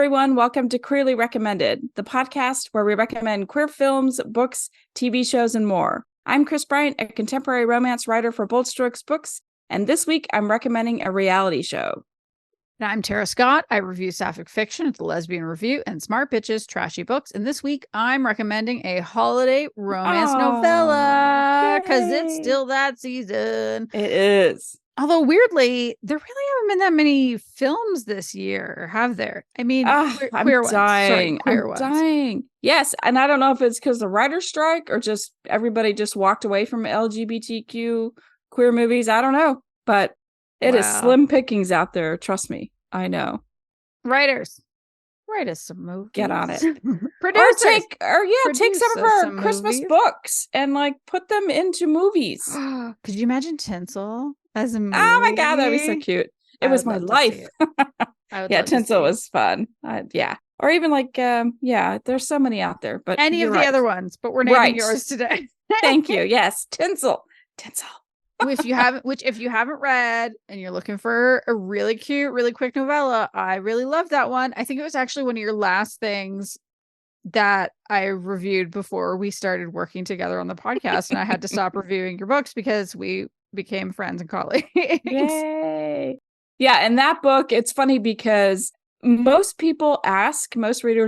everyone. Welcome to Queerly Recommended, the podcast where we recommend queer films, books, TV shows, and more. I'm Kris Bryant, a contemporary romance writer for Bold Strokes Books, and this week I'm recommending a reality show. And I'm Tara Scott. I review sapphic fiction at the Lesbian Review and Smart Bitches Trashy Books. And this week I'm recommending a holiday romance novella because it's still that season. It is. Although weirdly, there really haven't been that many films this year, have there? I mean, queer ones. Dying. Sorry, queer ones. Dying. Yes, and I don't know if it's because of the writer's strike or just everybody just walked away from LGBTQ queer movies. I don't know, but it is slim pickings out there. Trust me, I know. Writers, write us some movies. Get on it. Producers, take some of our Christmas books and like put them into movies. Could you imagine Tinsel as a movie? Oh my god, that'd be so cute. It was my life. Yeah, Tinsel was fun. Yeah. Or even like, there's so many out there. But any of the other ones, but we're naming yours today. Thank you. Yes, Tinsel. If you haven't read and you're looking for a really cute, really quick novella, I really love that one. I think it was actually one of your last things that I reviewed before we started working together on the podcast, and I had to stop reviewing your books because we became friends and colleagues. Yay. Yeah, and that book, it's funny because most readers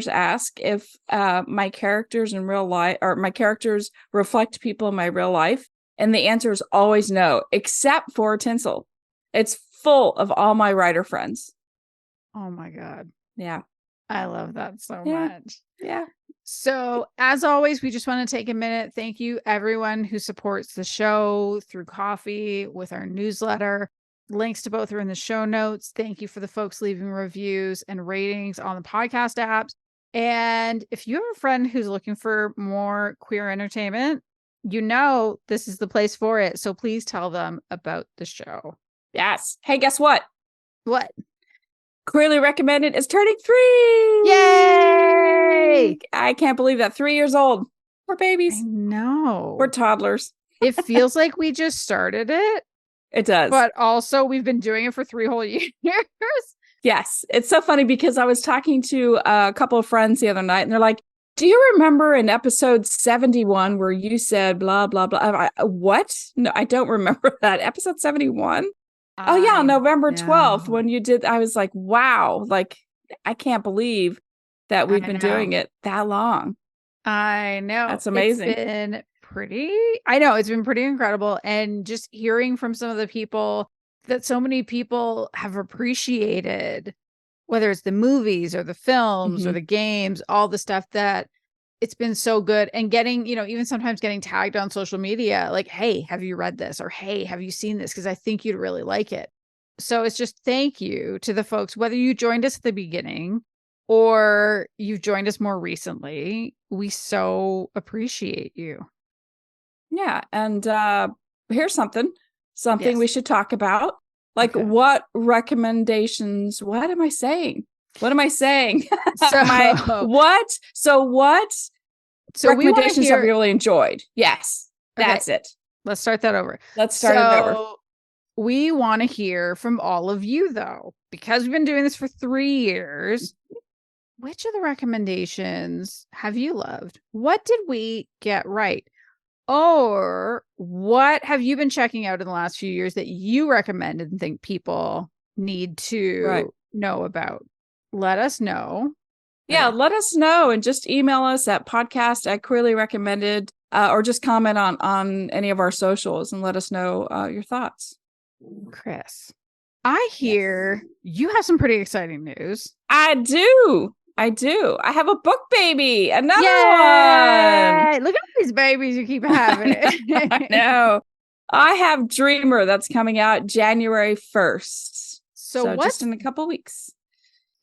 ask if my characters in real life or my characters reflect people in my real life. And the answer is always no, except for Tinsel. It's full of all my writer friends. Oh my God. Yeah. I love that so much. Yeah. So as always, we just want to take a minute. Thank you everyone who supports the show through coffee, with our newsletter. Links to both are in the show notes. Thank you for the folks leaving reviews and ratings on the podcast apps. And if you have a friend who's looking for more queer entertainment, you know this is the place for it. So please tell them about the show. Yes. Hey, guess what? What? Queerly Recommended is turning 3. Yay! I can't believe that. 3 years old. We're babies. I know. We're toddlers. It feels like we just started it. It does. But also we've been doing it for 3 whole years. Yes. It's so funny because I was talking to a couple of friends the other night and they're like, do you remember in episode 71 where you said blah, blah, blah? What? No, I don't remember that. Episode 71? Oh, yeah. November 12th when you did. I was like, wow. Like, I can't believe that we've been doing it that long. I know. That's amazing. It's been pretty incredible. And just hearing from some of the people that so many people have appreciated, whether it's the movies or the films or the games, all the stuff, that it's been so good. And getting, even sometimes getting tagged on social media, like, hey, have you read this? Or, hey, have you seen this? Because I think you'd really like it. So it's just thank you to the folks, whether you joined us at the beginning or you've joined us more recently. We so appreciate you. Yeah. And here's something we should talk about. Like, what recommendations? What am I saying? So recommendations have you really enjoyed? Yes, that's it. Let's start that over. We want to hear from all of you, though, because we've been doing this for 3 years. Which of the recommendations have you loved? What did we get right? Or what have you been checking out in the last few years that you recommended and think people need to know about? Let us know. Yeah, let us know and just email us at podcast@queerlyrecommended or just comment on any of our socials and let us know your thoughts. Kris, I hear you have some pretty exciting news. I do. I have a book baby. Another one. Look at these babies you keep having. I know. I have Dreamer that's coming out January 1st. So just in a couple weeks.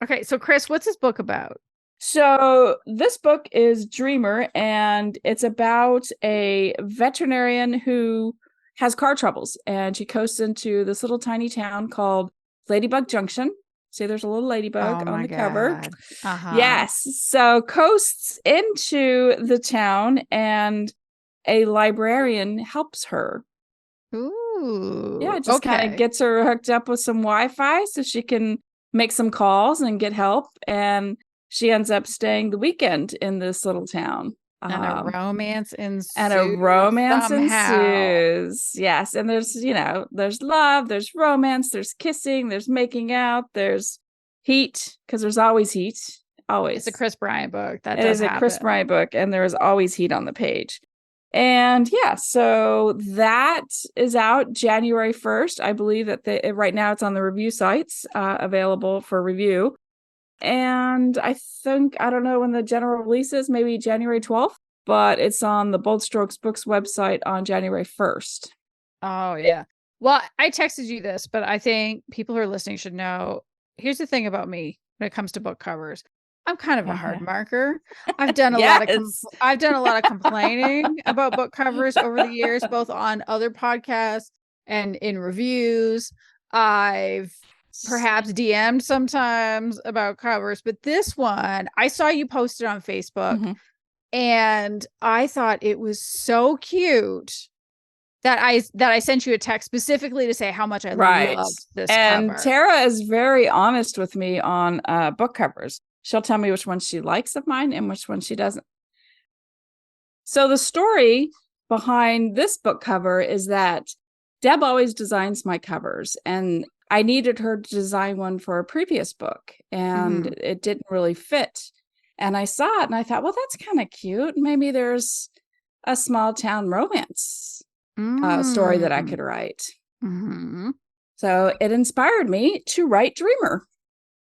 Okay. So Kris, what's this book about? So this book is Dreamer, and it's about a veterinarian who has car troubles, and she coasts into this little tiny town called Ladybug Junction. See, there's a little ladybug on the cover. Yes. So coasts into the town and a librarian helps her. Ooh. Yeah, just kind of gets her hooked up with some Wi-Fi so she can make some calls and get help. And she ends up staying the weekend in this little town. And a romance ensues. And a romance somehow. ensues. Yes. And there's, there's love, there's romance, there's kissing, there's making out, there's heat, because there's always heat. Always. It's a Kris Bryant book. It is a Kris Bryant book, and there is always heat on the page. And yeah, so that is out January 1st. I believe that right now it's on the review sites, available for review. And I think, I don't know when the general release is, maybe January 12th, but it's on the Bold Strokes Books website on January 1st. Oh, yeah. Well, I texted you this, but I think people who are listening should know. Here's the thing about me when it comes to book covers. I'm kind of a hard marker. I've done a lot of complaining about book covers over the years, both on other podcasts and in reviews. I've perhaps DM'd sometimes about covers, but this one, I saw you posted on Facebook, and I thought it was so cute that I sent you a text specifically to say how much I loved this and cover. Tara is very honest with me on book covers. She'll tell me which one she likes of mine and which one she doesn't. So the story behind this book cover is that Deb always designs my covers, and I needed her to design one for a previous book, and it didn't really fit. And I saw it and I thought, well, that's kind of cute. Maybe there's a small town romance story that I could write. So it inspired me to write Dreamer.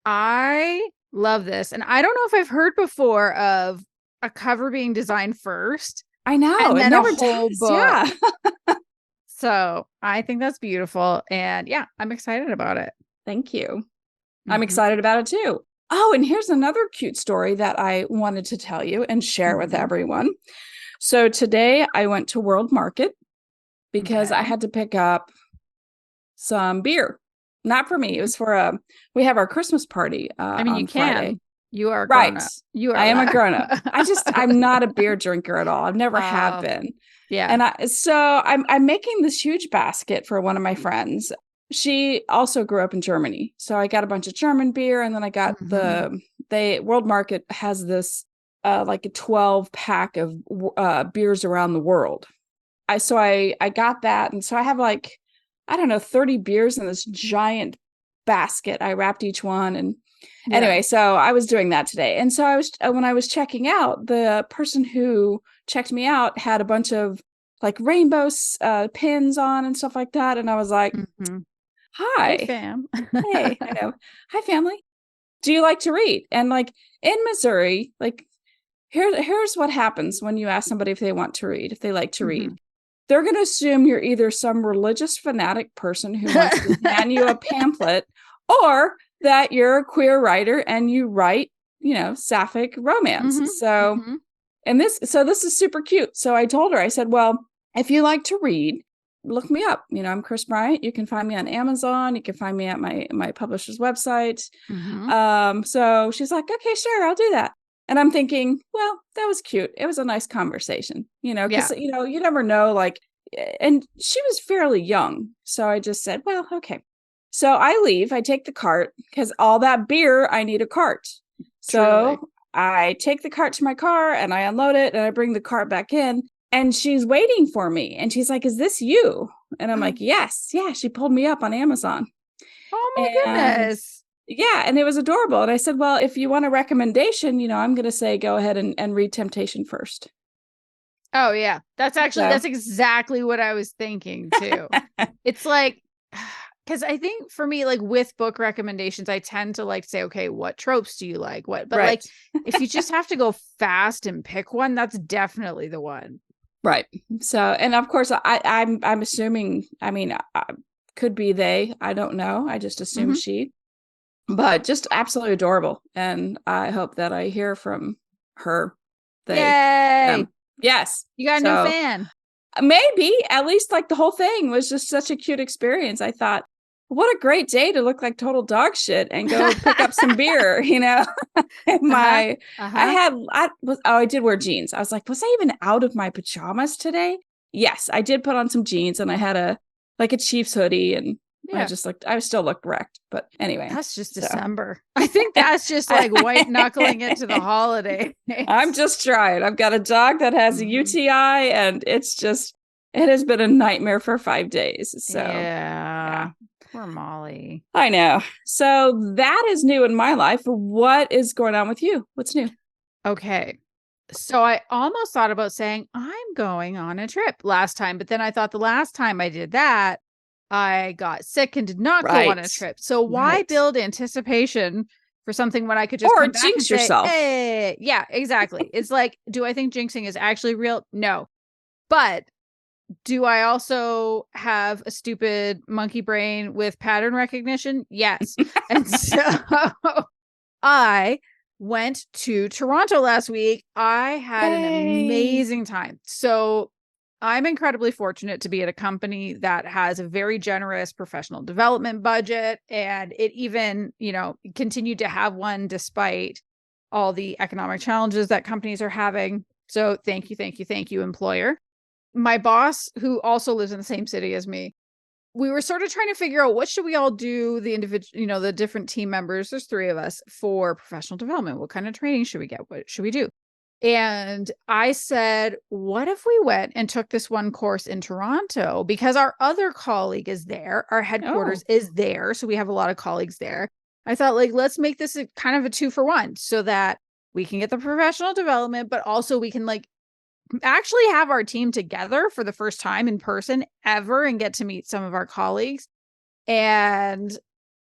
I love this. And I don't know if I've heard before of a cover being designed first. I know. And then never a whole does. book. Yeah. So I think that's beautiful. And yeah, I'm excited about it. Thank you. I'm excited about it too. Oh, and here's another cute story that I wanted to tell you and share with everyone. So today I went to World Market because I had to pick up some beer. Not for me. It was for we have our Christmas party on Friday. You are a grown up. I am a grown up. I'm not a beer drinker at all. I've never have been. Yeah. And I'm making this huge basket for one of my friends. She also grew up in Germany. So I got a bunch of German beer, and then I got World Market has this like a 12 pack of beers around the world. I got that, and so I have like, I don't know, 30 beers in this giant basket. I wrapped each one, and anyway, so I was doing that today. And so I was when I was checking out, the person who checked me out had a bunch of like rainbow pins on and stuff like that, and I was like, hi, hey, fam. Hey, I know. Hi, family. Do you like to read? And like in Missouri, like here's what happens when you ask somebody if they want to read, if they like to read. They're going to assume you're either some religious fanatic person who wants to hand you a pamphlet, or that you're a queer writer and you write, sapphic romance. So this is super cute. So I told her, I said, well, if you like to read, look me up. I'm Kris Bryant. You can find me on Amazon. You can find me at my publisher's website. So she's like, okay, sure, I'll do that. And I'm thinking, well, that was cute. It was a nice conversation, because, you never know, like, and she was fairly young. So I just said, well, okay. So I leave, I take the cart, because all that beer, I need a cart. So I take the cart to my car and I unload it and I bring the cart back in, and she's waiting for me. And she's like, is this you? And I'm like, yes. Yeah. She pulled me up on Amazon. Oh my goodness. Yeah. And it was adorable. And I said, well, if you want a recommendation, I'm going to say, go ahead and read Temptation first. Oh yeah. That's exactly what I was thinking too. It's like, because I think for me, like with book recommendations, I tend to like say, okay, what tropes do you like? But like, if you just have to go fast and pick one, that's definitely the one. Right. So, and of course I'm assuming, could be they, I don't know. I just assume she. But just absolutely adorable. And I hope that I hear from her. Yay! Yes. You got a new fan. Maybe. At least like the whole thing was just such a cute experience. I thought, what a great day to look like total dog shit and go pick up some beer, I did wear jeans. I was like, was I even out of my pajamas today? Yes, I did put on some jeans, and I had a Chiefs hoodie, and Yeah. I still looked wrecked, but anyway. That's just December. I think that's just like white knuckling into the holidays. I'm just trying. I've got a dog that has a UTI, and it has been a nightmare for 5 days. So yeah. Poor Molly. I know. So that is new in my life. What is going on with you? What's new? Okay. So I almost thought about saying I'm going on a trip last time, but then I thought the last time I did that, I got sick and did not go on a trip. So why build anticipation for something when I could just come back and say, yourself? Hey, yeah, exactly. It's like, do I think jinxing is actually real? No. But do I also have a stupid monkey brain with pattern recognition? Yes. And so I went to Toronto last week. I had an amazing time. So I'm incredibly fortunate to be at a company that has a very generous professional development budget. And it even, continued to have one despite all the economic challenges that companies are having. So thank you, employer. My boss, who also lives in the same city as me, we were sort of trying to figure out what should we all do, the individual, the different team members, there's 3 of us, for professional development. What kind of training should we get? What should we do? And I said, what if we went and took this one course in Toronto? Because our other colleague is there. Our headquarters is there. So we have a lot of colleagues there. I thought, let's make this a kind of a 2-for-1 so that we can get the professional development, but also we can actually have our team together for the first time in person ever and get to meet some of our colleagues. And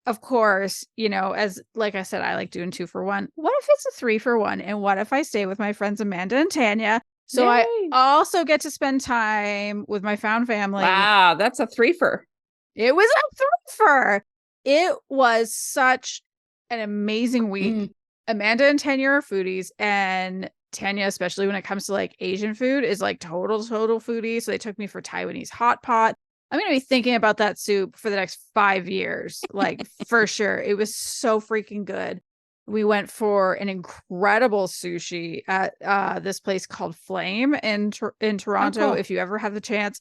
of course, as like I said, I like doing 2-for-1. What if it's a 3-for-1? And what if I stay with my friends Amanda and Tanya? So I also get to spend time with my found family. Wow, that's a 3-fer. It was a 3-fer. It was such an amazing week. Amanda and Tanya are foodies, and Tanya, especially when it comes to Asian food, is total foodie. So they took me for Taiwanese hot pot. I'm going to be thinking about that soup for the next 5 years, for sure. It was so freaking good. We went for an incredible sushi at this place called Flame in Toronto. Cool. If you ever have the chance,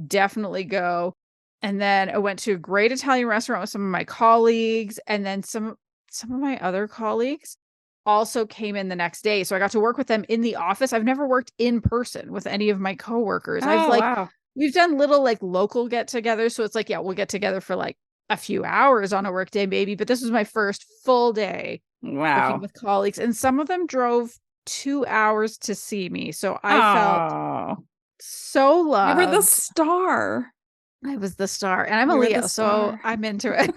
definitely go. And then I went to a great Italian restaurant with some of my colleagues, and then some of my other colleagues also came in the next day. So I got to work with them in the office. I've never worked in person with any of my coworkers. Wow. We've done little local get-togethers. So it's we'll get together for a few hours on a work day maybe, but this was my first full day working with colleagues. And some of them drove 2 hours to see me. So I felt so loved. You were the star. I was the star. And I'm a Leo, so I'm into it.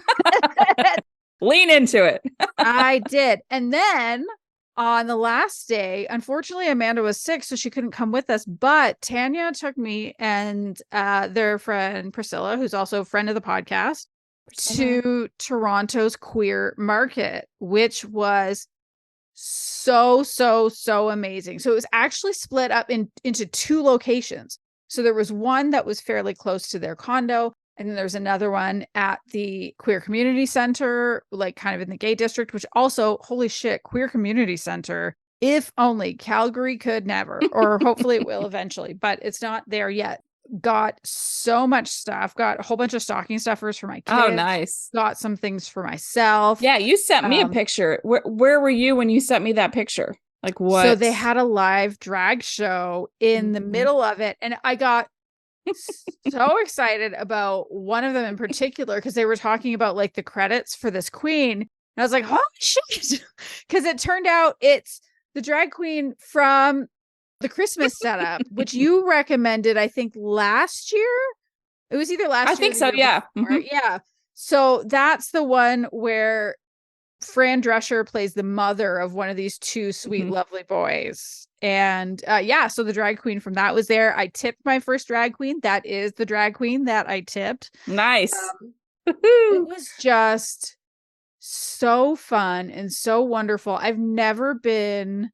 Lean into it. I did. And then on the last day, unfortunately, Amanda was sick, so she couldn't come with us. But Tanya took me and their friend Priscilla, who's also a friend of the podcast, to Toronto's queer market, which was so amazing. So it was actually split up into 2 locations. So there was one that was fairly close to their condo, and then there's another one at the Queer Community Center, kind of in the gay district, which also, holy shit, Queer Community Center, if only Calgary could never, or hopefully it will eventually, but it's not there yet. Got so much stuff, got a whole bunch of stocking stuffers for my kids. Oh, nice. Got some things for myself. Yeah, you sent me a picture. Where were you when you sent me that picture? What? So they had a live drag show in the middle of it, and I got so excited about one of them in particular because they were talking about the credits for this queen, and I was like, holy shit, because it turned out it's the drag queen from the Christmas setup, which you recommended, I think last year. It was either last year. I think so. Yeah. Yeah. So that's the one where Fran Drescher plays the mother of one of these 2 sweet, lovely boys. And so the drag queen from that was there. I tipped my first drag queen. That is the drag queen that I tipped. Nice. It was just so fun and so wonderful. I've never been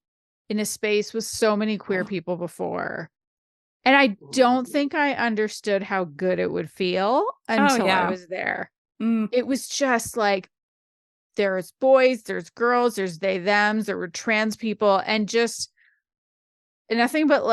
in a space with so many queer people before. And I don't think I understood how good it would feel until I was there. It was just there's boys, there's girls, there's they, thems, there were trans people, and just nothing but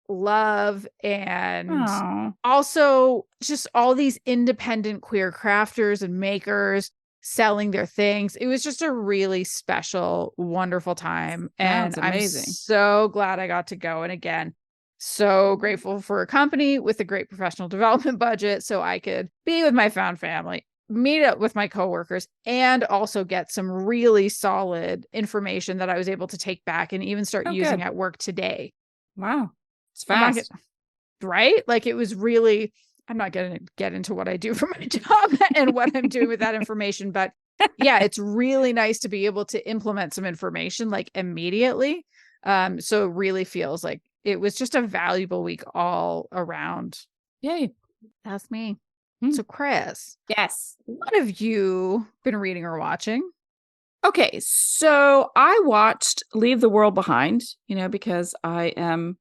love, and Oh, also just all these independent queer crafters and makers selling their things. It was just a really special, wonderful time. And sounds I'm amazing. so glad I got to go. And again, so grateful for a company with a great professional development budget so I could be with my found family, meet up with my coworkers, and also get some really solid information that I was able to take back and even start Oh, using good. at work today. Wow. It's I'm not fast. right? Like it was really, I'm not going to get into what I do for my job and what I'm doing with that information, but yeah, it's really nice to be able to implement some information like immediately. So it really feels like it was just a valuable week all around. Yay. That's me. Hmm. So Kris, Yes. what have you been reading or watching? Okay, so I watched Leave the World Behind, because I am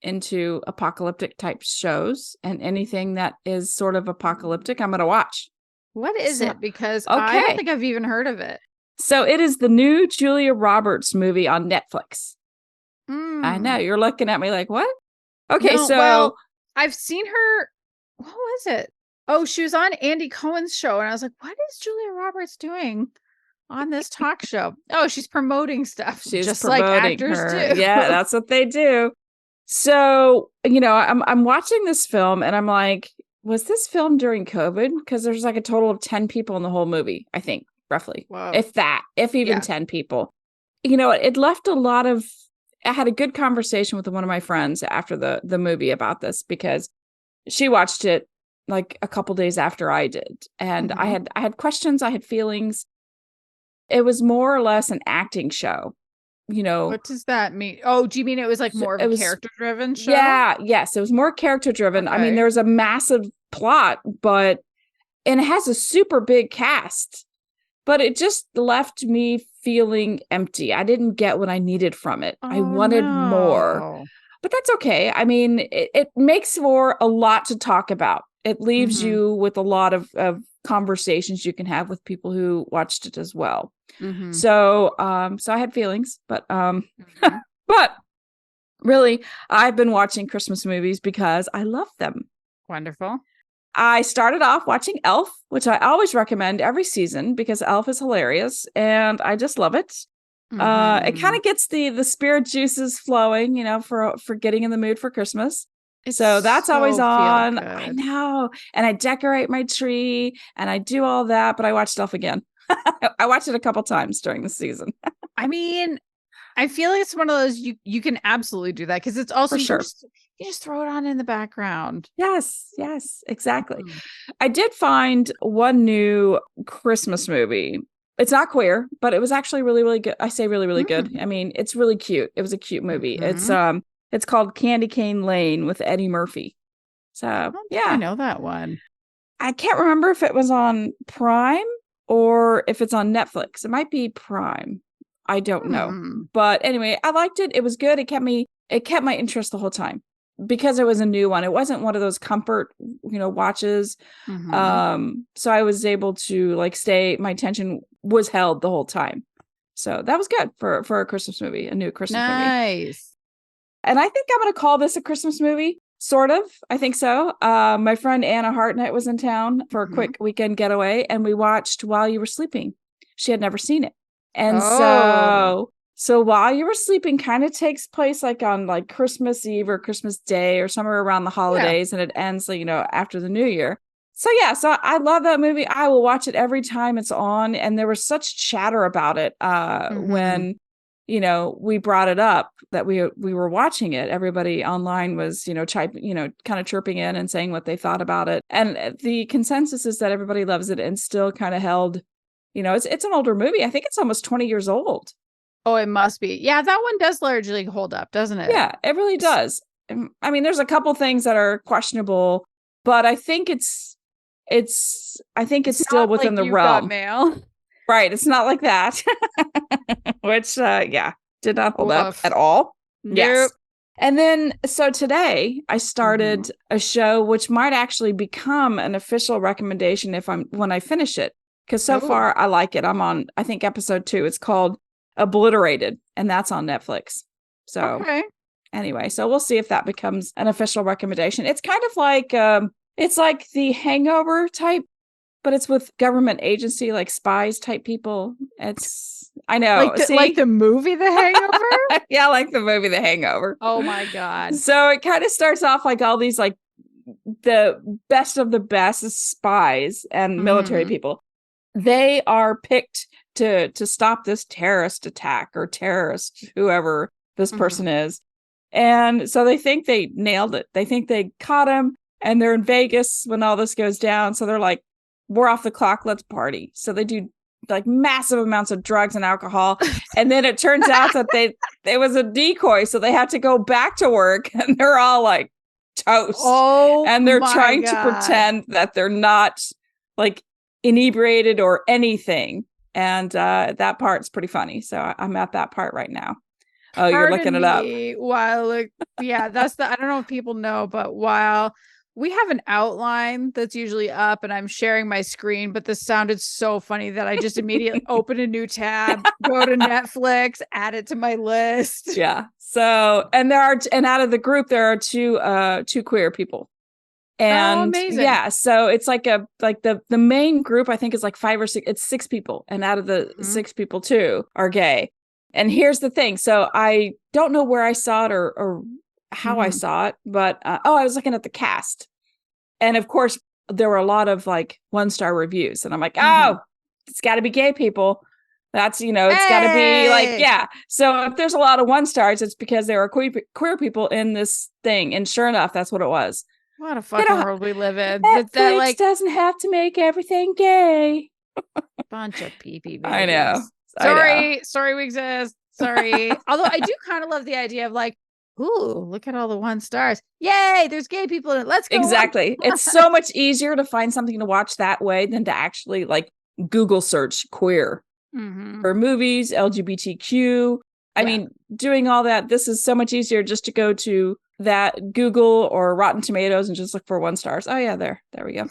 into apocalyptic type shows, and anything that is sort of apocalyptic, I'm going to watch. What is So, it? Because I don't okay. think I've even heard of it. So it is the new Julia Roberts movie on Netflix. I know you're looking at me like, what? Okay, No, so well, I've seen her. What was it? Oh, she was on Andy Cohen's show, and I was like, what is Julia Roberts doing on this talk show? Oh, she's promoting stuff, she's just like promoting actors her. do. Yeah, that's what they do. So, I'm watching this film and I'm like, was this filmed during COVID? Because there's like a total of 10 people in the whole movie, I think, roughly. Whoa. If even Yeah. 10 people. It left a lot of, I had a good conversation with one of my friends after the movie about this, because she watched it like a couple days after I did. And I had questions, I had feelings. It was more or less an acting show. What does that mean? Oh, do you mean it was like more of a character driven show? Yeah, yes, it was more character driven. I mean, there's a massive plot, and it has a super big cast, but it just left me feeling empty. I didn't get what I needed from it. I wanted more, but that's okay. I mean, it makes for a lot to talk about. It leaves you with a lot of conversations you can have with people who watched it as well. So I had feelings, but but really, I've been watching Christmas movies because I love them. Wonderful. I started off watching Elf, which I always recommend every season because Elf is hilarious and I just love it. It kind of gets the spirit juices flowing, for getting in the mood for Christmas. So that's always on. I know. And I decorate my tree and I do all that, but I watched Elf again. I watched it a couple times during the season. I mean, I feel like it's one of those you can absolutely do that because it's also For sure. You just throw it on in the background. Yes, exactly. I did find one new Christmas movie. It's not queer, but it was actually really, really good. I say really, really good. I mean, it's really cute. It was a cute movie. It's called Candy Cane Lane with Eddie Murphy. So yeah, I know that one. I can't remember if it was on Prime or if it's on Netflix. It might be Prime. I don't know. But anyway, I liked it. It was good. It kept my interest the whole time because it was a new one. It wasn't one of those comfort, watches. So I was able to my attention was held the whole time. So that was good for a Christmas movie, a new Christmas movie. Nice. And I think I'm going to call this a Christmas movie. Sort of. I think so. My friend Anna Hartnett was in town for a quick weekend getaway and we watched While You Were Sleeping. She had never seen it. And so While You Were Sleeping kind of takes place on Christmas Eve or Christmas Day or somewhere around the holidays, and it ends after the New Year. So I love that movie. I will watch it every time it's on. And there was such chatter about it when we brought it up that we were watching it. Everybody online was kind of chirping in and saying what they thought about it. And the consensus is that everybody loves it and still kind of held. It's an older movie. I think it's almost 20 years old. Oh, it must be. Yeah, that one does largely hold up, doesn't it? Yeah, it really does. I mean, there's a couple things that are questionable, but I think it's still within the realm. Mail. Right. It's not like that. Which, did not hold up at all. Nope. Yes. And then, so today I started a show which might actually become an official recommendation when I finish it. Because so far I like it. I'm on, I think, episode 2. It's called Obliterated, and that's on Netflix. So Anyway, so we'll see if that becomes an official recommendation. It's kind of like it's like the Hangover type, but it's with government agency, like spies type people. I know. Like the movie The Hangover? Yeah, like the movie The Hangover. Oh my God. So it kind of starts off like all these like the best of the best spies and military people. They are picked to stop this terrorist attack or terrorist, whoever this person is. And so they think they nailed it. They think they caught him, and they're in Vegas when all this goes down. So they're like, we're off the clock. Let's party. So they do like massive amounts of drugs and alcohol. And then it turns out that it was a decoy. So they had to go back to work, and they're all like toast. Oh, and they're trying to pretend that they're not like inebriated or anything. And that part's pretty funny. So I'm at that part right now. Oh, you're looking it up. Yeah, I don't know if people know, but while we have an outline that's usually up and I'm sharing my screen, but this sounded so funny that I just immediately open a new tab, go to Netflix, add it to my list. Yeah. So, and out of the group, there are two queer people. And amazing. Yeah, so it's like the main group, I think, is like 5 or 6. It's 6 people, and out of the 6 people, 2 are gay. And here's the thing. So I don't know where I saw it or how I saw it, but I was looking at the cast. And of course, there were a lot of like 1-star reviews. And I'm like, oh, it's got to be gay people. That's, it's got to be like, yeah. So if there's a lot of 1 stars, it's because there are queer people in this thing. And sure enough, that's what it was. What a fucking world we live in. Netflix doesn't have to make everything gay. Bunch of pee-pee babies. I know. Sorry we exist. Sorry. Although I do kind of love the idea of like, ooh, look at all the 1 stars. Yay, there's gay people in it. Let's go. Exactly. It's so much easier to find something to watch that way than to actually like Google search queer for movies, LGBTQ. I mean, doing all that, this is so much easier just to go to that Google or Rotten Tomatoes and just look for 1 stars. Oh yeah, there we go.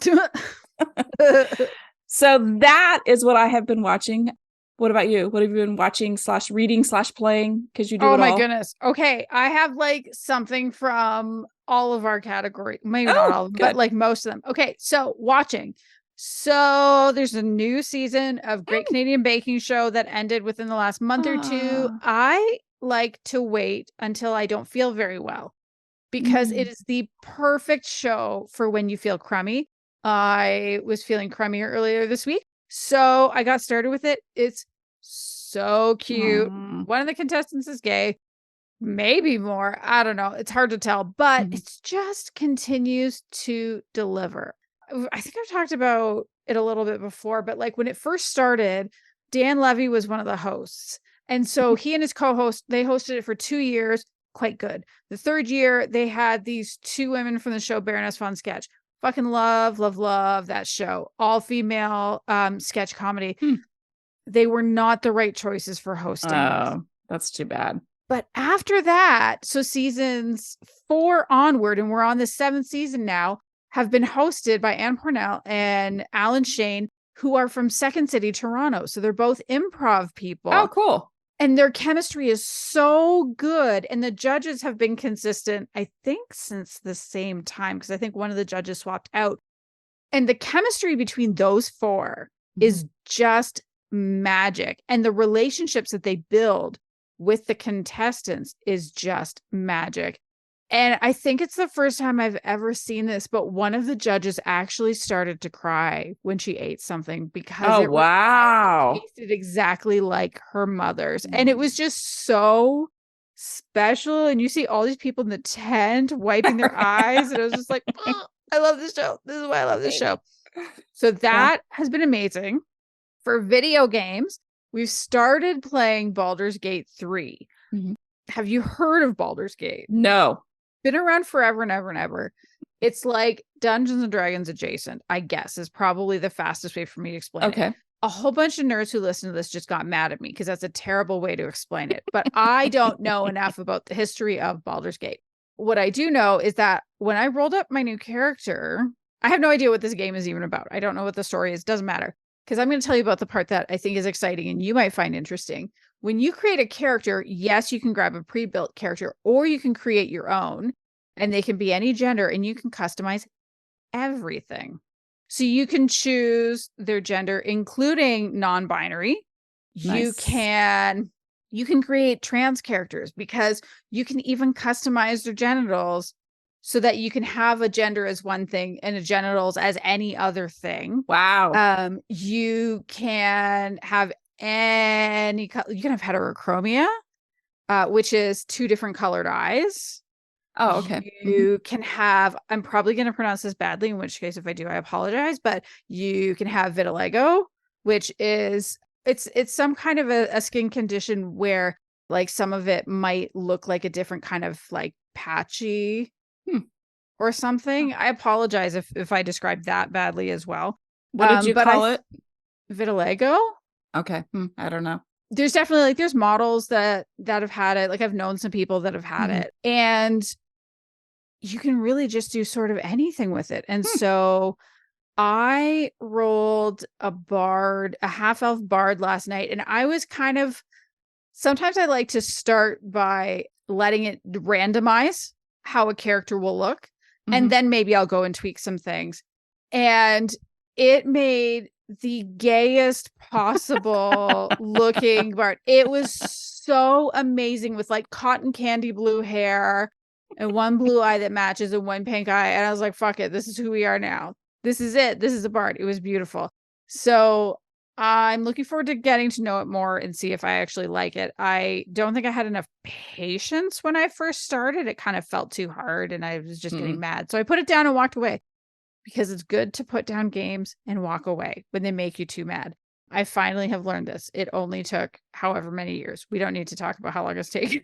So that is what I have been watching. What about you? What have you been watching / reading / playing? Because you do it all. Oh my goodness. Okay. I have like something from all of our categories. Maybe not all of them, but like most of them. Okay. So watching. So there's a new season of Great Canadian Baking Show that ended within the last month or 2. I like to wait until I don't feel very well because it is the perfect show for when you feel crummy. I was feeling crummier earlier this week. So I got started with it. It's so cute. One of the contestants is gay, maybe more. I don't know. It's hard to tell, but it just continues to deliver. I think I've talked about it a little bit before, but like when it first started, Dan Levy was one of the hosts. And so he and his co-host, they hosted it for 2 years. Quite good. The 3rd year, they had these 2 women from the show Baroness Von Sketch. Fucking love that show. All female sketch comedy. They were not the right choices for hosting. Oh, that's too bad. But after that, so seasons 4 onward, and we're on the 7th season now, have been hosted by Anne Pornell and Alan Shane, who are from Second City, Toronto. So they're both improv people. Oh, cool. And their chemistry is so good. And the judges have been consistent, I think, since the same time, because I think one of the judges swapped out. And the chemistry between those 4 is just magic. And the relationships that they build with the contestants is just magic. And I think it's the first time I've ever seen this, but one of the judges actually started to cry when she ate something because it tasted exactly like her mother's. And it was just so special. And you see all these people in the tent wiping their eyes. And it was just like, oh, I love this show. This is why I love this show. So that has been amazing. For video games, we've started playing Baldur's Gate 3. Have you heard of Baldur's Gate? No. Been around forever and ever and ever. It's like Dungeons and Dragons adjacent, I guess, is probably the fastest way for me to explain it. A whole bunch of nerds who listen to this just got mad at me because that's a terrible way to explain it. But I don't know enough about the history of Baldur's Gate. What I do know is that when I rolled up my new character, I have no idea what this game is even about. I don't know what the story is. Doesn't matter. Because I'm going to tell you about the part that I think is exciting and you might find interesting. when you create a character, yes, you can grab a pre-built character or you can create your own and they can be any gender and you can customize everything. So you can choose their gender, including non-binary. Nice. You can create trans characters because you can even customize their genitals so that you can have a gender as one thing and a genitals as any other thing. Wow. You can have you can have heterochromia, which is 2 different colored eyes. Oh, okay. You can have, I'm probably going to pronounce this badly, in which case if I do, I apologize, but you can have vitiligo, which is it's some kind of a skin condition where like some of it might look like a different kind of like patchy or something. I apologize if I described that badly as well. What did you call it? Vitiligo. Okay. I don't know. There's definitely like there's models that have had it. Like I've known some people that have had it, and you can really just do sort of anything with it. And so I rolled a half elf bard last night, and I was kind of, sometimes I like to start by letting it randomize how a character will look. And then maybe I'll go and tweak some things. And it made the gayest possible looking bard. It was so amazing with like cotton candy blue hair and one blue eye that matches and one pink eye. And I was like, fuck it. This is who we are now. This is it. This is a bard. It was beautiful. So I'm looking forward to getting to know it more and see if I actually like it. I don't think I had enough patience when I first started. It kind of felt too hard and I was just getting mad. So I put it down and walked away because it's good to put down games and walk away when they make you too mad. I finally have learned this. It only took however many years. We don't need to talk about how long it's taken.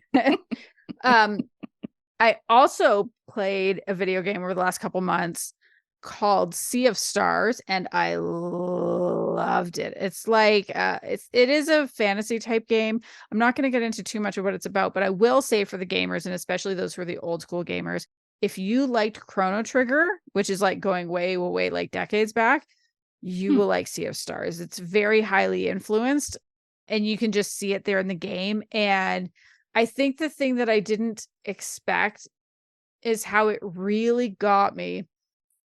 I also played a video game over the last couple months called Sea of Stars, and I loved it. It's like it is a fantasy type game. I'm not going to get into too much of what it's about, but I will say for the gamers, and especially those who are the old school gamers, if you liked Chrono Trigger, which is like going way, way, way like decades back, you will like Sea of Stars. It's very highly influenced, and you can just see it there in the game. And I think the thing that I didn't expect is how it really got me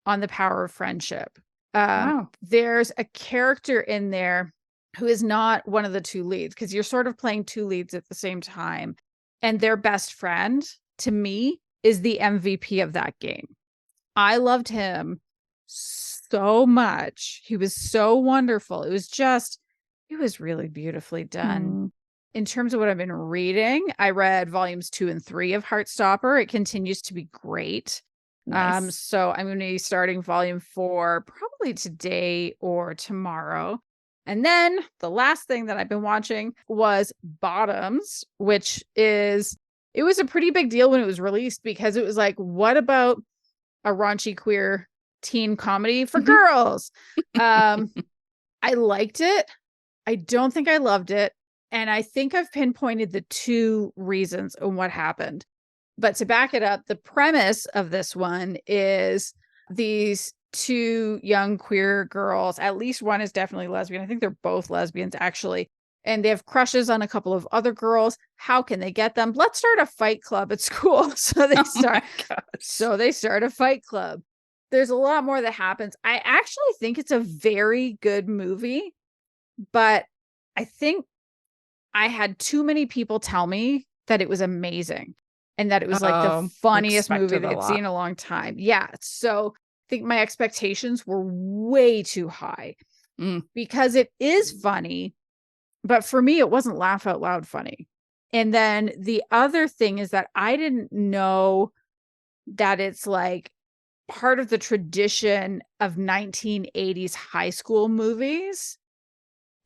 on the power of friendship. Wow. There's a character in there who is not one of the 2 leads, because you're sort of playing 2 leads at the same time. And their best friend, to me, is the MVP of that game. I loved him so much. He was so wonderful. It was really beautifully done. In terms of what I've been reading, I read volumes 2 and 3 of Heartstopper. It continues to be great. Nice. So I'm going to be starting volume 4 probably today or tomorrow. And then the last thing that I've been watching was Bottoms, which it was a pretty big deal when it was released because it was like, what about a raunchy queer teen comedy for girls? I liked it. I don't think I loved it. And I think I've pinpointed the 2 reasons on what happened. But to back it up, the premise of this one is these 2 young queer girls, at least one is definitely lesbian. I think they're both lesbians, actually. And they have crushes on a couple of other girls. How can they get them? Let's start a fight club at school. So they start a fight club. There's a lot more that happens. I actually think it's a very good movie, but I think I had too many people tell me that it was amazing and that it was like the funniest movie they'd seen in a long time. Yeah. So I think my expectations were way too high because it is funny, but for me, it wasn't laugh out loud funny. And then the other thing is that I didn't know that it's like part of the tradition of 1980s high school movies.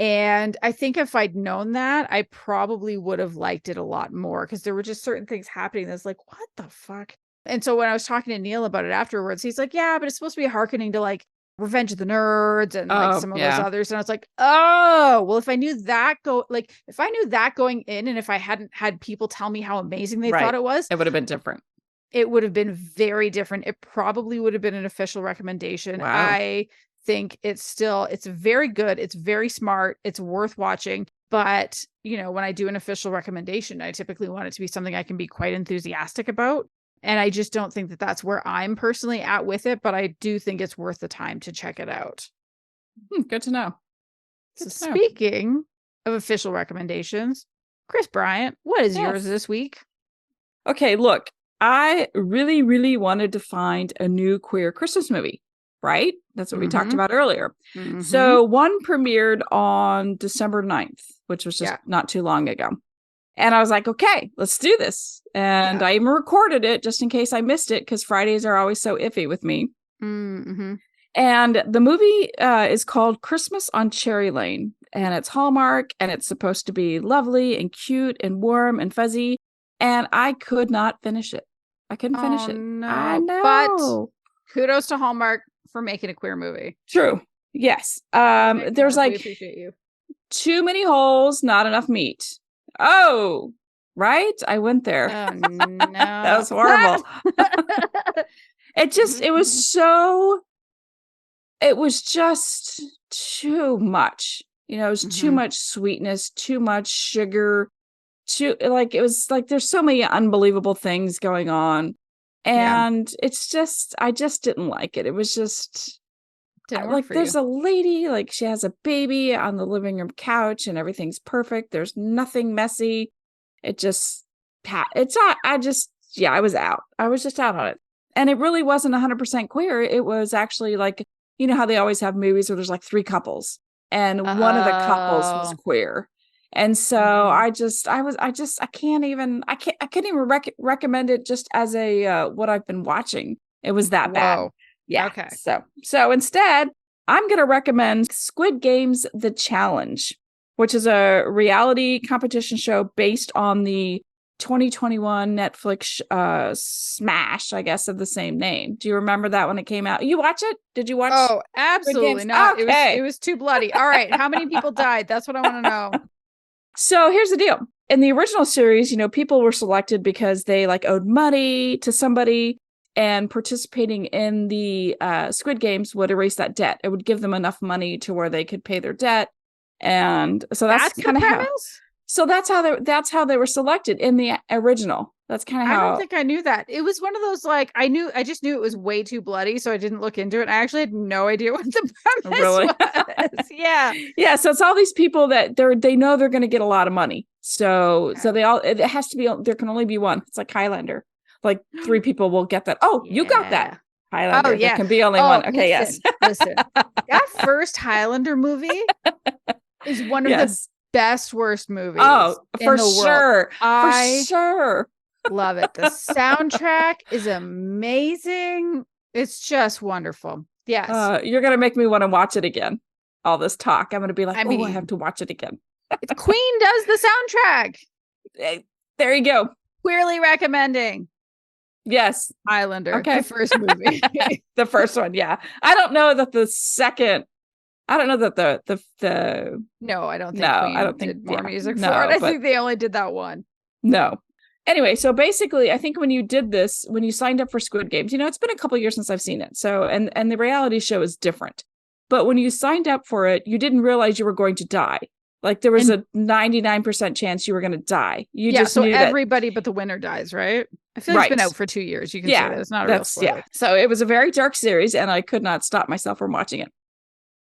And I think if I'd known that, I probably would have liked it a lot more because there were just certain things happening that's like, what the fuck? And so when I was talking to Neil about it afterwards, he's like, yeah, but it's supposed to be hearkening to like Revenge of the Nerds and like some of those others. And I was like, oh, well, if I knew that going in and if I hadn't had people tell me how amazing they thought it was, it would have been different. It would have been very different. It probably would have been an official recommendation. Wow. I think it's very good. It's very smart. It's worth watching. But, when I do an official recommendation, I typically want it to be something I can be quite enthusiastic about. And I just don't think that that's where I'm personally at with it, but I do think it's worth the time to check it out. Good to know. Speaking of official recommendations, Kris Bryant, what is yours this week? Okay, look, I really, really wanted to find a new queer Christmas movie, right? That's what we talked about earlier. So one premiered on December 9th, which was just not too long ago. And I was like, okay, let's do this. And I even recorded it just in case I missed it, because Fridays are always so iffy with me. And the movie is called Christmas on Cherry Lane. And it's Hallmark, and it's supposed to be lovely and cute and warm and fuzzy. And I could not finish it. I couldn't finish it. No. I know. But kudos to Hallmark for making a queer movie. True. Yes. There's like appreciate you. Too many holes, not enough meat. Oh, right. I went there. Oh, no. That was horrible. It was just too much. It was too much sweetness, too much sugar, it was like there's so many unbelievable things going on. And it's just, I just didn't like it. It was just like there's a lady, like she has a baby on the living room couch and everything's perfect. There's nothing messy. I was out. I was just out on it. And it really wasn't 100% queer. It was actually like, how they always have movies where there's like 3 couples and one of the couples was queer. And so I couldn't even recommend it just as a what I've been watching. It was that bad. Yeah. Okay. So instead, I'm going to recommend Squid Games: The Challenge, which is a reality competition show based on the 2021 Netflix smash, I guess, of the same name. Do you remember that when it came out? You watch it? Did you watch? Oh, absolutely not. Okay. It was too bloody. All right. How many people died? That's what I want to know. So here's the deal. In the original series, people were selected because they like owed money to somebody, and participating in the Squid Games would erase that debt. It would give them enough money to where they could pay their debt. And so that's kind of how. So that's how they were selected in the original. That's kind of how. I don't think I knew that. It was one of those, like, I just knew it was way too bloody, so I didn't look into it. I actually had no idea what the premise was. Yeah. Yeah. So it's all these people that they know they're going to get a lot of money. So it has to be, there can only be one. It's like Highlander. Like 3 people will get that. Oh, you got that. Highlander. There can be only one. Okay. Listen. That first Highlander movie is one of the best worst movies. Oh, for sure. For sure. Love it. The soundtrack is amazing. It's just wonderful. Yes. You're going to make me want to watch it again. All this talk. I'm going to be like, I have to watch it again. Queen does the soundtrack. There you go. Queerly recommending. Yes. Highlander. Okay. The first movie. The first one. Yeah. I don't know that the No, I don't think Queen I don't think did more music for it. I think they only did that one. No. Anyway, so basically, I think when you did this, when you signed up for Squid Games, it's been a couple of years since I've seen it. So, and the reality show is different. But when you signed up for it, you didn't realize you were going to die. Like there was a 99% chance you were going to die. You just knew everybody but the winner dies, right? I feel like it's been out for 2 years. You can say that. It's not a real spoiler. Yeah. So it was a very dark series, and I could not stop myself from watching it.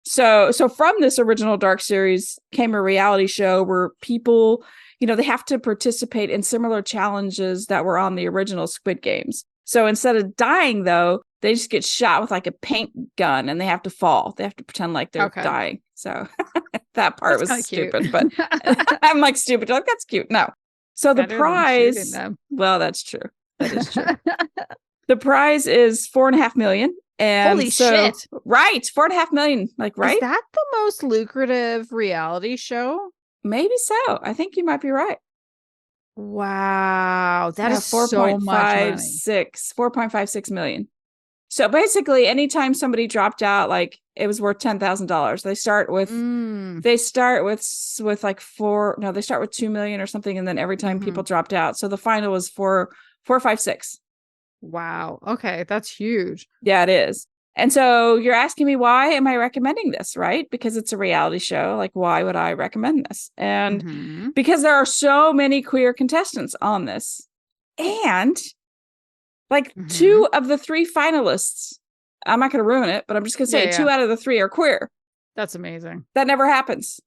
So from this original dark series came a reality show where people, they have to participate in similar challenges that were on the original Squid Games. So instead of dying, though, they just get shot with like a paint gun and they have to fall. They have to pretend like they're dying. So that part was stupid, but I'm like stupid. Like, that's cute. No. So the prize, well, that's true. That is true. The prize is $4.5 million. And holy shit. Right. $4.5 million. Like, right. Is that the most lucrative reality show? Maybe so. I think you might be right. Wow. That is so much money. 4.56 million. So basically, anytime somebody dropped out, like it was worth $10,000. They start with like they start with 2 million or something. And then every time people dropped out. So the final was 4.56. Wow. Okay. That's huge. Yeah, it is. And so you're asking me, why am I recommending this, right? Because it's a reality show. Like, why would I recommend this? And because there are so many queer contestants on this. And like 2 of the 3 finalists, I'm not going to ruin it, but I'm just going to say 2 out of the 3 are queer. That's amazing. That never happens.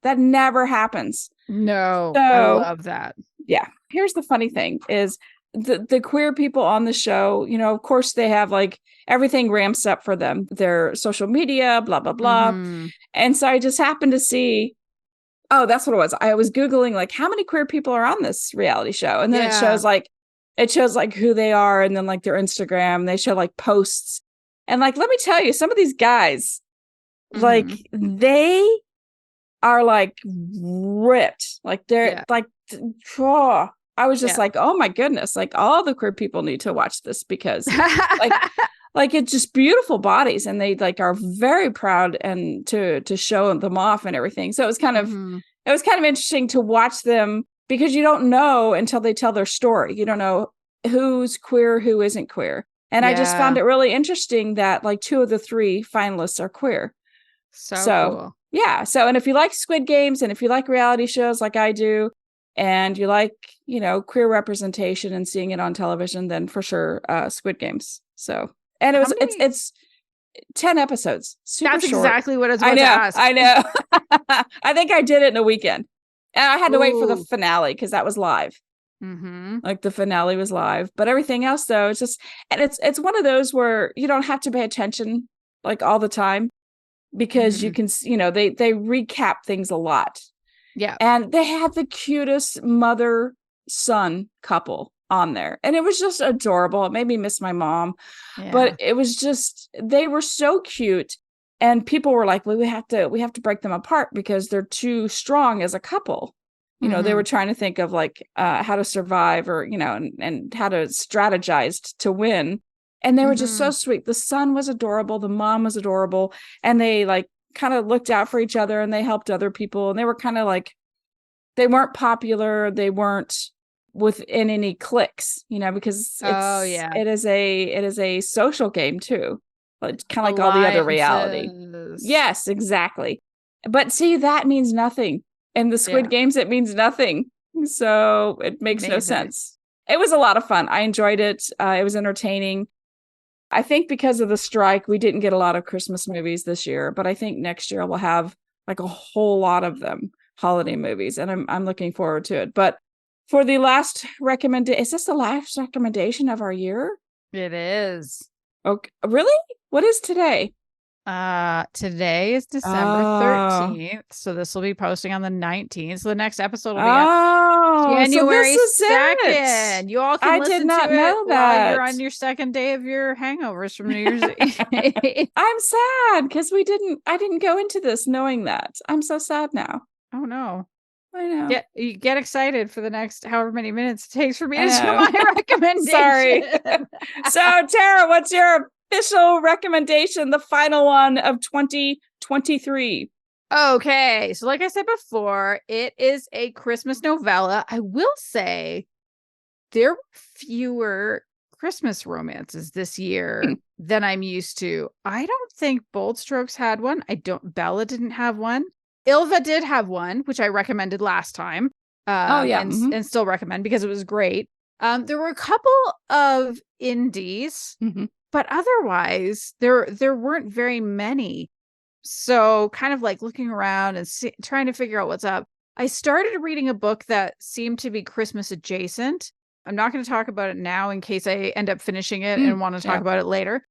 No, so, I love that. Yeah. Here's the funny thing is the queer people on the show, you know, of course they have like everything ramps up for them, their social media, blah, blah, blah. And so I just happened to see, oh, that's what it was. I was Googling like how many queer people are on this reality show. And then it shows like who they are and then like their Instagram. They show like posts. And like, let me tell you, some of these guys, like they are like ripped. Like they're like, oh, I was just like, oh my goodness, like all the queer people need to watch this because like it's just beautiful bodies and they like are very proud and to show them off and everything. So it was kind of interesting to watch them because you don't know until they tell their story. You don't know who's queer, who isn't queer. And I just found it really interesting that like 2 of the 3 finalists are queer. So cool. Yeah. So, and if you like Squid Games and if you like reality shows like I do, and you like, you know, queer representation and seeing it on television, then for sure, Squid Games. So, and it's 10 episodes. Super That's short. Exactly what I was about to ask. I know. I think I did it in a weekend. And I had to wait for the finale because that was live. Like the finale was live, but everything else though, it's just, and it's one of those where you don't have to pay attention like all the time because you can, you know, they recap things a lot. Yeah. And they had the cutest mother-son couple on there. And it was just adorable. It made me miss my mom. Yeah. But it was just, they were so cute. And people were like, well, we have to break them apart because they're too strong as a couple. You know, they were trying to think of like how to survive or, you know, and how to strategize to win. And they were just so sweet. The son was adorable. The mom was adorable. And they like kind of looked out for each other and they helped other people. And they were kind of like, they weren't popular. They weren't within any cliques, you know, because it is a social game too. But kind of like all the other reality. Yes, exactly. But see, that means nothing. In the Squid Games, it means nothing. So it makes no sense. It was a lot of fun. I enjoyed it. It was entertaining. I think because of the strike, we didn't get a lot of Christmas movies this year, but I think next year we'll have like a whole lot of them, holiday movies, and I'm looking forward to it. But for the last recommendation, is this the last recommendation of our year? It is. Okay, really? What is today? Today is December 13th, so this will be posting on the 19th. So the next episode will be January 2nd. You all can listen to it while you're on your second day of your hangovers from New Year's Eve. I'm sad because I didn't go into this knowing that. I'm so sad now. Oh no. I know. You get excited for the next however many minutes it takes for me to do my recommendation. Sorry. So Tara, what's your official recommendation, the final one of 2023? Okay, so like I said before, it is a Christmas novella. I will say there were fewer Christmas romances this year than I'm used to. I don't think Bold Strokes had one. Bella didn't have one. Ilva did have one, which I recommended last time. And still recommend because it was great. There were a couple of indies, but otherwise there weren't very many. So kind of like looking around and trying to figure out what's up. I started reading a book that seemed to be Christmas adjacent. I'm not going to talk about it now in case I end up finishing it and want to talk about it later.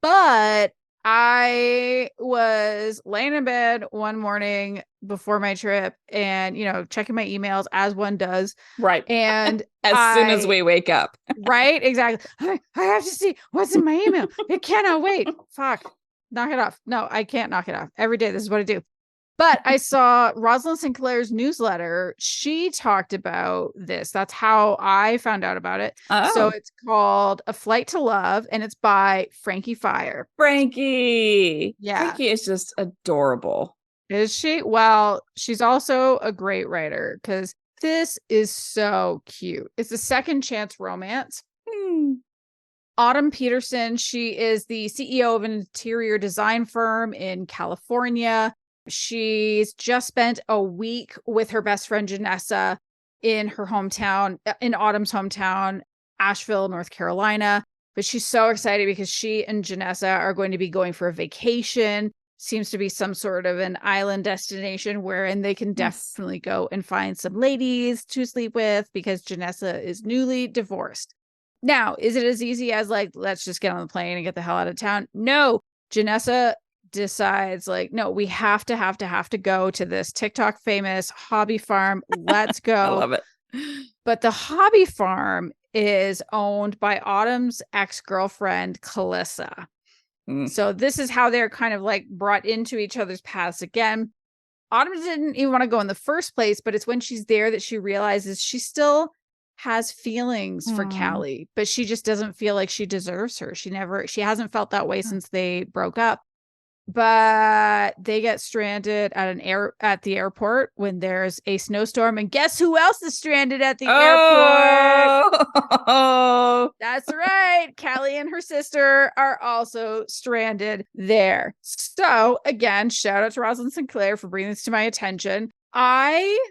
But I was laying in bed one morning before my trip and, you know, checking my emails as one does. Right. And soon as we wake up. Right. Exactly. I have to see what's in my email. It cannot wait. Fuck. Knock it off. No, I can't knock it off. Every day, this is what I do. But I saw Rosalind Sinclair's newsletter. She talked about this. That's how I found out about it. Oh. So it's called A Flight to Love, and it's by Frankie Fire. Frankie. Yeah. Frankie is just adorable. Is she? Well, she's also a great writer because this is so cute. It's a second chance romance. Autumn Peterson. She is the CEO of an interior design firm in California. She's just spent a week with her best friend Janessa in her hometown, in Autumn's hometown, Asheville, North Carolina. But she's so excited because she and Janessa are going to be going for a vacation. Seems to be some sort of an island destination wherein they can definitely go and find some ladies to sleep with because Janessa is newly divorced. Now, is it as easy as like, let's just get on the plane and get the hell out of town? No, Janessa decides like, no, we have to go to this TikTok famous hobby farm. Let's go. I love it. But the hobby farm is owned by Autumn's ex-girlfriend, Calissa. So this is how they're kind of like brought into each other's paths again. Autumn didn't even want to go in the first place, but it's when she's there that she realizes she still has feelings for Callie, but she just doesn't feel like she deserves her. She hasn't felt that way since they broke up. But they get stranded at the airport when there's a snowstorm. And guess who else is stranded at the airport? Oh, that's right. Callie and her sister are also stranded there. So again, shout out to Rosalind Sinclair for bringing this to my attention. I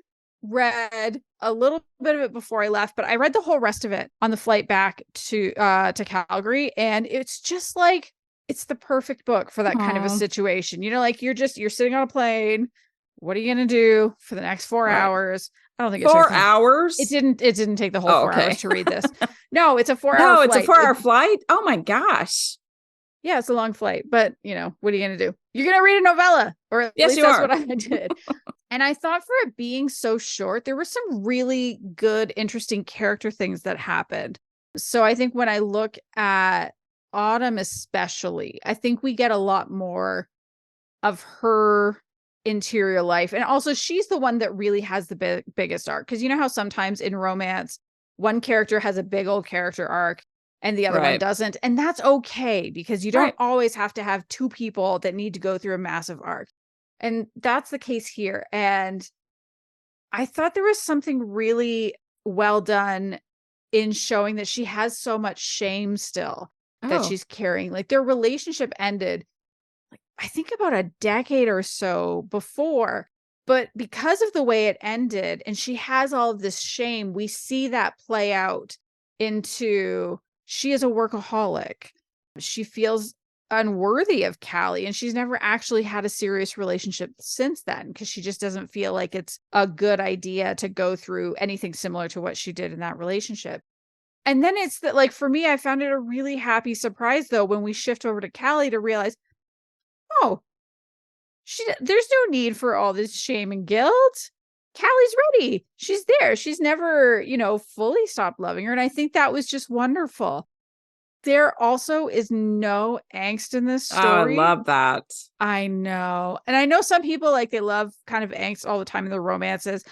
read a little bit of it before I left, but I read the whole rest of it on the flight back to Calgary. And it's just like, it's the perfect book for that kind of a situation. You know, like you're sitting on a plane. What are you going to do for the next 4 hours? I don't think it's 4 hours. It didn't take the whole 4 hours to read this. No, it's a 4 hour No, flight. it's a 4 hour flight. Oh my gosh. Yeah, it's a long flight, but you know, what are you going to do? You're going to read a novella, or at least that's what I did. And I thought for it being so short, there were some really good, interesting character things that happened. So I think when I look at Autumn especially, I think we get a lot more of her interior life. And also she's the one that really has the biggest arc. Because you know how sometimes in romance, one character has a big old character arc and the other one doesn't. And that's okay because you don't always have to have two people that need to go through a massive arc. And that's the case here. And I thought there was something really well done in showing that she has so much shame still that she's carrying. Like their relationship ended, like I think about a decade or so before, but because of the way it ended and she has all of this shame, we see that play out into she is a workaholic. She feels unworthy of Callie and she's never actually had a serious relationship since then because she just doesn't feel like it's a good idea to go through anything similar to what she did in that relationship. And then it's that, like, for me, I found it a really happy surprise, though, when we shift over to Callie to realize, there's no need for all this shame and guilt. Callie's ready. She's there. She's never, fully stopped loving her. And I think that was just wonderful. There also is no angst in this story. I love that. I know. And I know some people, like, they love kind of angst all the time in the romances.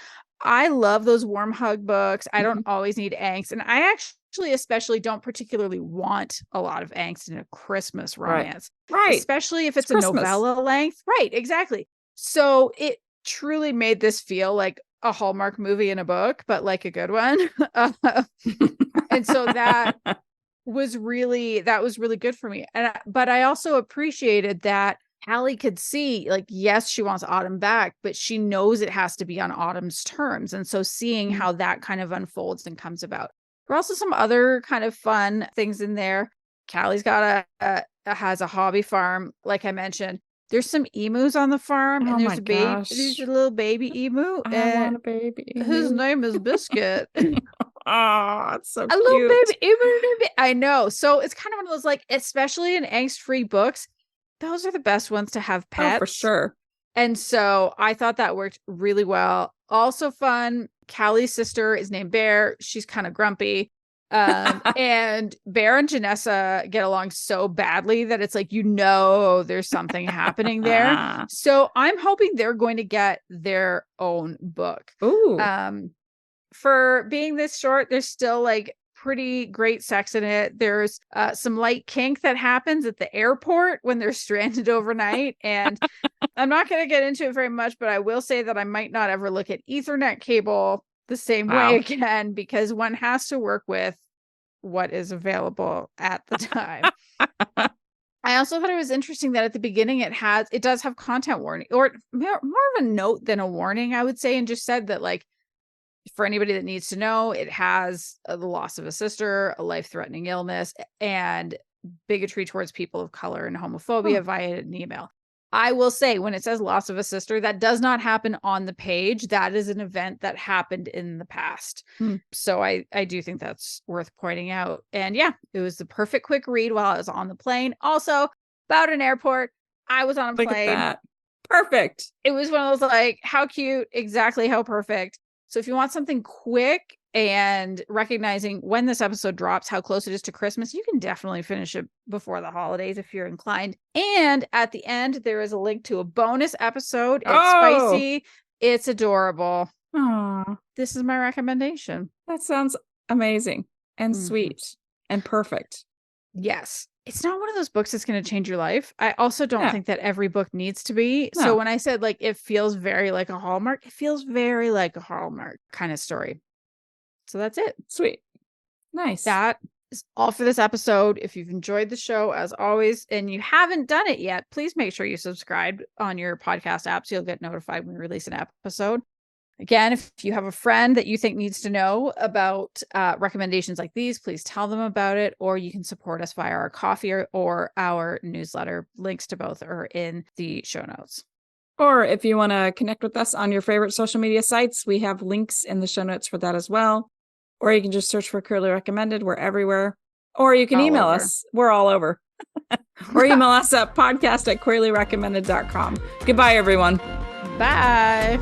I love those warm hug books. I don't always need angst. And I actually especially don't particularly want a lot of angst in a Christmas romance. Right. Especially if it's a novella length. Right, exactly. So it truly made this feel like a Hallmark movie in a book, but like a good one. And so that was really good for me. But I also appreciated that Callie could see, like, yes, she wants Autumn back, but she knows it has to be on Autumn's terms. And so seeing how that kind of unfolds and comes about. There are also some other kind of fun things in there. Callie's got has a hobby farm, like I mentioned. There's some emus on the farm, and there's there's a little baby emu. I want a baby emu. His name is Biscuit. Oh, it's so a cute. Little baby emu. I know. So it's kind of one of those, like, especially in angst-free books, those are the best ones to have pets. Oh, for sure. And so I thought that worked really well. Also fun. Callie's sister is named Bear. She's kind of grumpy. And Bear and Janessa get along so badly that it's like, there's something happening there. So I'm hoping they're going to get their own book. Ooh. For being this short, there's still like pretty great sex in it. There's some light kink that happens at the airport when they're stranded overnight. And I'm not going to get into it very much, but I will say that I might not ever look at Ethernet cable the same way again, because one has to work with what is available at the time. I also thought it was interesting that at the beginning it does have content warning, or more of a note than a warning, I would say, and just said that, like, for anybody that needs to know, it has the loss of a sister, a life-threatening illness, and bigotry towards people of color and homophobia via an email. I will say, when it says loss of a sister, that does not happen on the page. That is an event that happened in the past. So I do think that's worth pointing out. And yeah, it was the perfect quick read while I was on the plane. Also, about an airport, I was on a plane. Look at that. Perfect. It was one of those, like, how cute, exactly how perfect. So if you want something quick, and recognizing when this episode drops, how close it is to Christmas, you can definitely finish it before the holidays if you're inclined. And at the end, there is a link to a bonus episode. It's spicy. It's adorable. Aww. This is my recommendation. That sounds amazing and sweet and perfect. Yes. It's not one of those books that's going to change your life. I also don't think that every book needs to be. No. So when I said, like, it feels very like a Hallmark, it feels very like a Hallmark kind of story. So that's it. Sweet. Nice. That is all for this episode. If you've enjoyed the show, as always, and you haven't done it yet, please make sure you subscribe on your podcast app so you'll get notified when we release an episode. Again, if you have a friend that you think needs to know about recommendations like these, please tell them about it, or you can support us via our coffee or our newsletter. Links to both are in the show notes. Or if you want to connect with us on your favorite social media sites, we have links in the show notes for that as well. Or you can just search for Queerly Recommended. We're everywhere. Or you can email us. We're all over. Or email us at podcast@queerlyrecommended.com. Goodbye, everyone. Bye.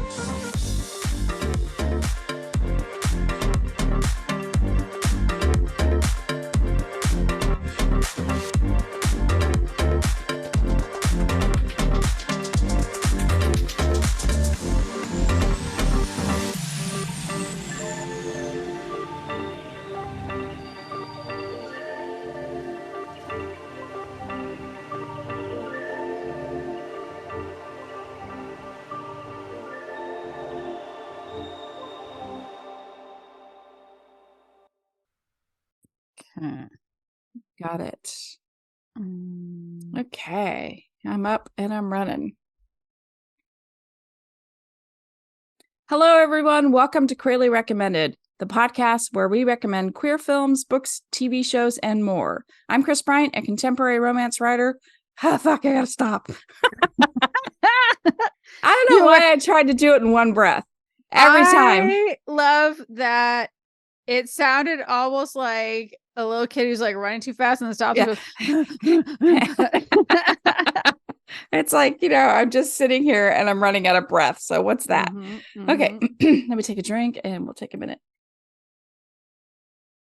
Got it. Okay. I'm up and I'm running. Hello, everyone. Welcome to Queerly Recommended, the podcast where we recommend queer films, books, TV shows, and more. I'm Kris Bryant, a contemporary romance writer. Oh, fuck, I gotta stop. I don't know why I tried to do it in one breath every time. I love that it sounded almost like a little kid who's, like, running too fast and then stops. Yeah. It's like, I'm just sitting here and I'm running out of breath. So what's that? Okay, let me take a drink and we'll take a minute.